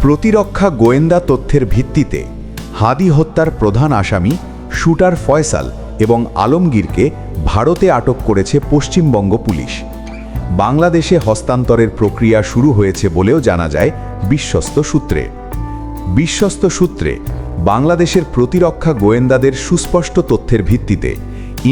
প্রতিরক্ষা গোয়েন্দা তথ্যের ভিত্তিতে হাদি হত্যার প্রধান আসামি শুটার ফয়সাল এবং আলমগীরকে ভারতে আটক করেছে পশ্চিমবঙ্গ পুলিশ। বাংলাদেশে হস্তান্তরের প্রক্রিয়া শুরু হয়েছে বলেও জানা যায় বিশ্বস্ত সূত্রে বাংলাদেশের প্রতিরক্ষা গোয়েন্দাদের সুস্পষ্ট তথ্যের ভিত্তিতে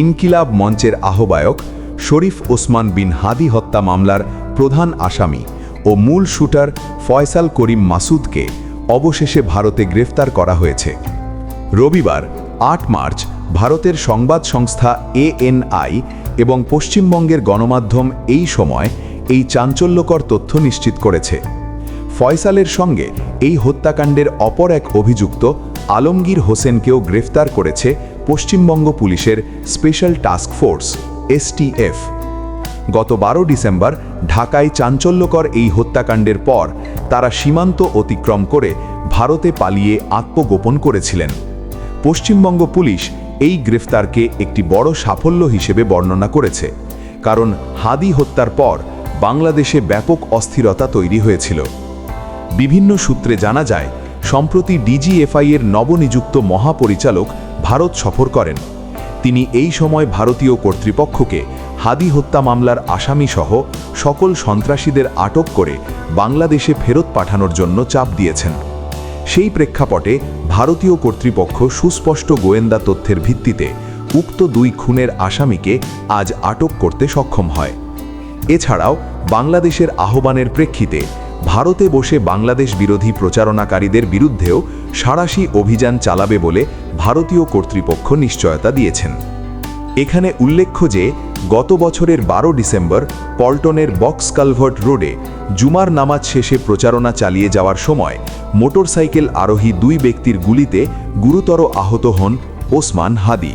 ইনকিলাব মঞ্চের আহ্বায়ক শরীফ ওসমান বিন হাদি হত্যা মামলার প্রধান আসামি ও মূল শুটার ফয়সাল করিম মাসুদকে অবশেষে ভারতে গ্রেফতার করা হয়েছে। রবিবার ৮ মার্চ ভারতের সংবাদ সংস্থা ANI এবং পশ্চিমবঙ্গের গণমাধ্যম এই সময় এই চাঞ্চল্যকর তথ্য নিশ্চিত করেছে। ফয়সালের সঙ্গে এই হত্যাকাণ্ডের অপর এক অভিযুক্ত আলমগীর হোসেনকেও গ্রেফতার করেছে পশ্চিমবঙ্গ পুলিশের স্পেশাল টাস্ক ফোর্স STF। গত 12 ডিসেম্বর ঢাকায় চাঞ্চল্যকর এই হত্যাকাণ্ডের পর তারা সীমান্ত অতিক্রম করে ভারতে পালিয়ে আত্মগোপন করেছিলেন। পশ্চিমবঙ্গ পুলিশ এই গ্রেফতারকে একটি বড় সাফল্য হিসেবে বর্ণনা করেছে, কারণ হাদি হত্যার পর বাংলাদেশে ব্যাপক অস্থিরতা তৈরি হয়েছিল। বিভিন্ন সূত্রে জানা যায়, সম্প্রতি DGFI এর নবনিযুক্ত মহাপরিচালক ভারত সফর করেন। তিনি এই সময় ভারতীয় কর্তৃপক্ষকে হাদি হত্যা মামলার আসামিসহ সকল সন্ত্রাসীদের আটক করে বাংলাদেশে ফেরত পাঠানোর জন্য চাপ দিয়েছেন। সেই প্রেক্ষাপটে ভারতীয় কর্তৃপক্ষ সুস্পষ্ট গোয়েন্দা তথ্যের ভিত্তিতে উক্ত 2 খুনের আসামিকে আজ আটক করতে সক্ষম হয়। এছাড়াও বাংলাদেশের আহ্বানের প্রেক্ষিতে ভারতে বসে বাংলাদেশ বিরোধী প্রচারণাকারীদের বিরুদ্ধেও সাঁড়াশি অভিযান চালাবে বলে ভারতীয় কর্তৃপক্ষ নিশ্চয়তা দিয়েছেন। এখানে উল্লেখ্য যে গত বছরের 12 ডিসেম্বর পল্টনের বক্স কালভার্ট রোডে জুমার নামাজ শেষে প্রচারণা চালিয়ে যাওয়ার সময় মোটরসাইকেল আরোহী 2 ব্যক্তির গুলিতে গুরুতর আহত হন ওসমান হাদি।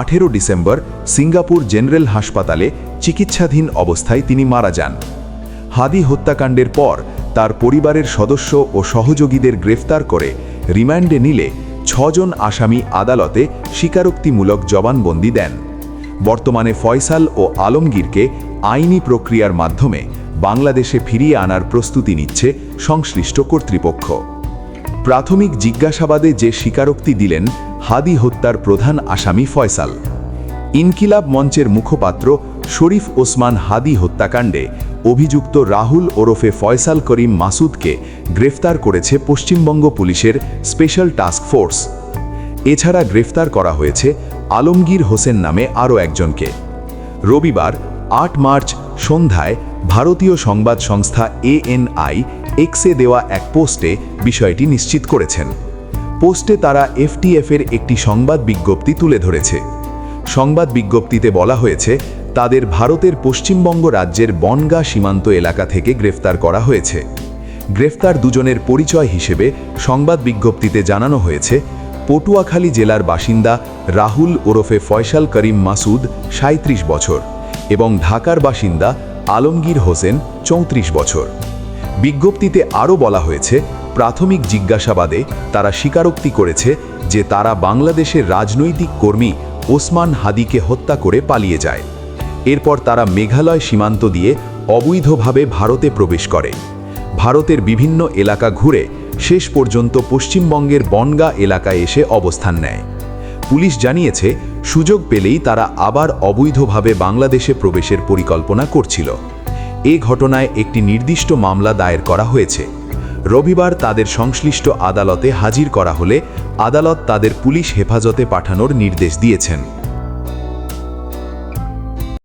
18 ডিসেম্বর সিঙ্গাপুর জেনারেল হাসপাতালে চিকিৎসাধীন অবস্থায় তিনি মারা যান। হাদি হত্যাকাণ্ডের পর তার পরিবারের সদস্য ও সহযোগীদের গ্রেফতার করে রিমান্ডে নিলে 6 জন আসামি আদালতে স্বীকারোক্তিমূলক জবানবন্দি দেন। বর্তমানে ফয়সাল ও আলমগীরকে আইনি প্রক্রিয়ার মাধ্যমে বাংলাদেশে ফিরিয়ে আনার প্রস্তুতি নিচ্ছে সংশ্লিষ্ট কর্তৃপক্ষ। প্রাথমিক জিজ্ঞাসাবাদে যে স্বীকারোক্তি দিলেন হাদি হত্যার প্রধান আসামি ফয়সাল। ইনকিলাব মঞ্চের মুখপাত্র শরীফ ওসমান হাদি হত্যাকাণ্ডে অভিযুক্ত রাহুল ওরফে ফয়সাল করিম মাসুদকে গ্রেফতার করেছে পশ্চিমবঙ্গ পুলিশের স্পেশাল টাস্ক ফোর্স। এছাড়া গ্রেফতার করা হয়েছে আলমগীর হোসেন নামে আরও একজনকে। রবিবার ৮ মার্চ সন্ধ্যায় ভারতীয় সংবাদ সংস্থা ANI এক্সে দেওয়া এক পোস্টে বিষয়টি নিশ্চিত করেছেন। পোস্টে তারা FTF-এর একটি সংবাদ বিজ্ঞপ্তি তুলে ধরেছে। সংবাদ বিজ্ঞপ্তিতে বলা হয়েছে, তাদের ভারতের পশ্চিমবঙ্গ রাজ্যের বনগাঁ সীমান্ত এলাকা থেকে গ্রেফতার করা হয়েছে। গ্রেফতার 2 জনের পরিচয় হিসেবে সংবাদ বিজ্ঞপ্তিতে জানানো হয়েছে, পটুয়াখালী জেলার বাসিন্দা রাহুল ওরফে ফয়সাল করিম মাসুদ 37 বছর এবং ঢাকার বাসিন্দা আলমগীর হোসেন 34 বছর। বিজ্ঞপ্তিতে আরও বলা হয়েছে, প্রাথমিক জিজ্ঞাসাবাদে তারা স্বীকারোক্তি করেছে যে তারা বাংলাদেশের রাজনৈতিক কর্মী ওসমান হাদিকে হত্যা করে পালিয়ে যায়। এরপর তারা মেঘালয় সীমান্ত দিয়ে অবৈধভাবে ভারতে প্রবেশ করে। ভারতের বিভিন্ন এলাকা ঘুরে শেষ পর্যন্ত পশ্চিমবঙ্গের বনগাঁ এলাকায় এসে অবস্থান নেয়। পুলিশ জানিয়েছে, সুযোগ পেলেই তারা আবার অবৈধভাবে বাংলাদেশে প্রবেশের পরিকল্পনা করছিল। এ ঘটনায় একটি নির্দিষ্ট মামলা দায়ের করা হয়েছে। রবিবার তাদের সংশ্লিষ্ট আদালতে হাজির করা হলে আদালত তাদের পুলিশ হেফাজতে পাঠানোর নির্দেশ দিয়েছেন।